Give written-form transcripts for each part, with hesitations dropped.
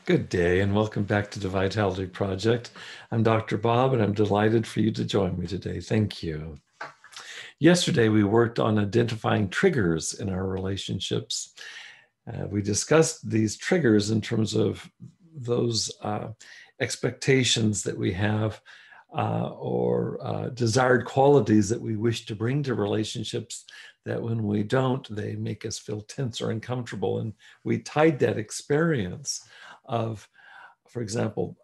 Good day and welcome back to the Vitality Project. I'm Dr. Bob and I'm delighted for you to join me today. Thank you. Yesterday, we worked on identifying triggers in our relationships. We discussed these triggers in terms of those expectations that we have or desired qualities that we wish to bring to relationships that when we don't, they make us feel tense or uncomfortable. And we tied that experience of, for example,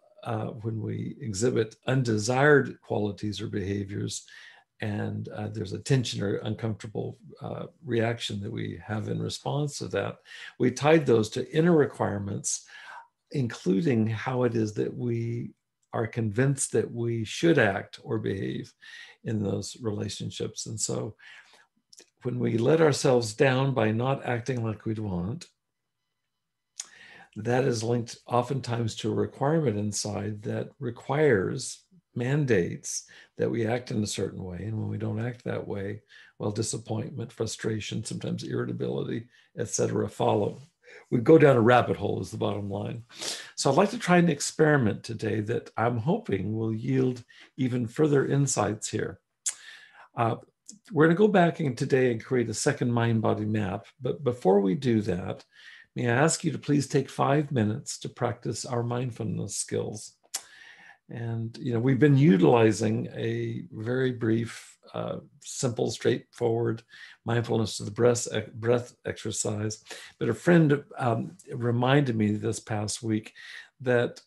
when we exhibit undesired qualities or behaviors, and there's a tension or uncomfortable reaction that we have in response to that, we tied those to inner requirements, including how it is that we are convinced that we should act or behave in those relationships. And so when we let ourselves down by not acting like we'd want, that is linked oftentimes to a requirement inside that mandates that we act in a certain way. And when we don't act that way, well, disappointment, frustration, sometimes irritability, etc. follow. We go down a rabbit hole is the bottom line. So I'd like to try an experiment today that I'm hoping will yield even further insights here. We're going to go back in today and create a second mind-body map. But before we do that, may I ask you to please take 5 minutes to practice our mindfulness skills. And, we've been utilizing a very brief, simple, straightforward mindfulness of the breath exercise. But a friend reminded me this past week that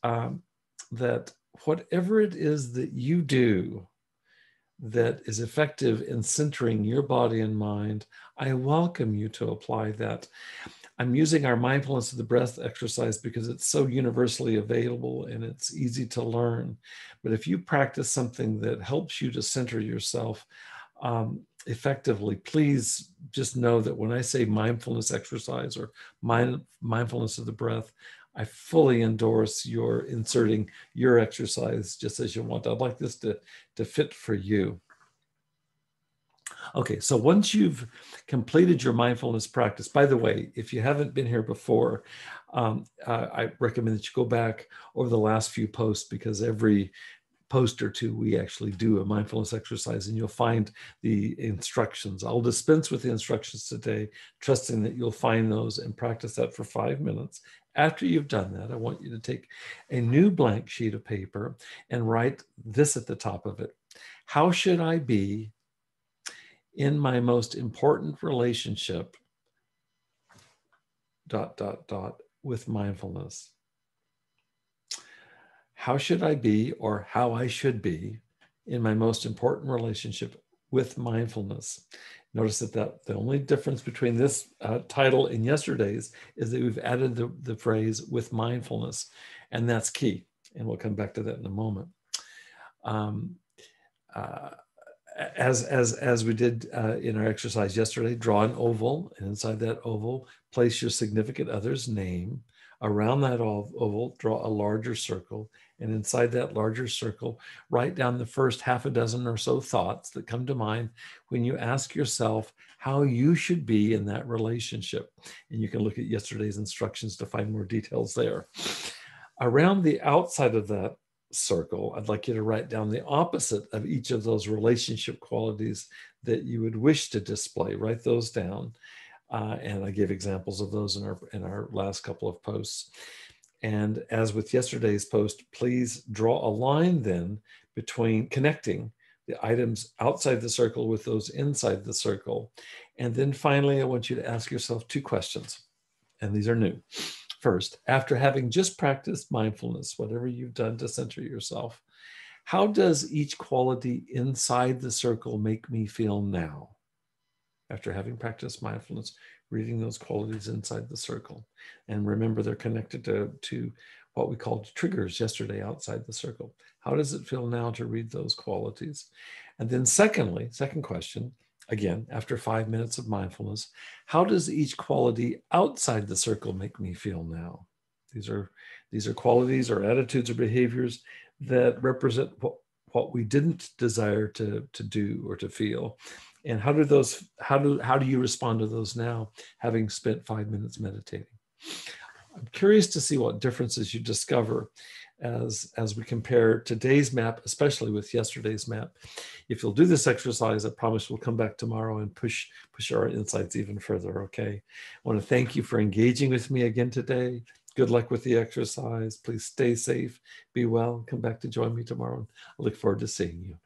whatever it is that you do that is effective in centering your body and mind, I welcome you to apply that. I'm using our mindfulness of the breath exercise because it's so universally available and it's easy to learn. But if you practice something that helps you to center yourself effectively, please just know that when I say mindfulness exercise or mindfulness of the breath, I fully endorse your inserting your exercise just as you want. I'd like this to fit for you. Okay, so once you've completed your mindfulness practice, by the way, if you haven't been here before, I recommend that you go back over the last few posts, because every post or two, we actually do a mindfulness exercise and you'll find the instructions. I'll dispense with the instructions today, trusting that you'll find those and practice that for 5 minutes. After you've done that, I want you to take a new blank sheet of paper and write this at the top of it. How should I be in my most important relationship, ... with mindfulness? How should I be, or how I should be, in my most important relationship with mindfulness? Notice that the only difference between this title and yesterday's is that we've added the phrase with mindfulness, and that's key. And we'll come back to that in a moment. As we did in our exercise yesterday, draw an oval, and inside that oval, place your significant other's name. Around that oval, draw a larger circle, and inside that larger circle, write down the first half a dozen or so thoughts that come to mind when you ask yourself how you should be in that relationship. And you can look at yesterday's instructions to find more details there. Around the outside of that circle, I'd like you to write down the opposite of each of those relationship qualities that you would wish to display. Write those down. And I gave examples of those in our last couple of posts. And as with yesterday's post, please draw a line then between connecting the items outside the circle with those inside the circle. And then finally, I want you to ask yourself 2 questions, and these are new. First, after having just practiced mindfulness, whatever you've done to center yourself, how does each quality inside the circle make me feel now? After having practiced mindfulness, reading those qualities inside the circle. And remember, they're connected to what we called triggers yesterday outside the circle. How does it feel now to read those qualities? And then second question, again, after 5 minutes of mindfulness, how does each quality outside the circle make me feel now? These are qualities or attitudes or behaviors that represent what we didn't desire to do or to feel. And how do you respond to those now, having spent 5 minutes meditating? I'm curious to see what differences you discover as we compare today's map, especially with yesterday's map. If you'll do this exercise, I promise we'll come back tomorrow and push our insights even further, okay? I want to thank you for engaging with me again today. Good luck with the exercise. Please stay safe, be well, come back to join me tomorrow. I look forward to seeing you.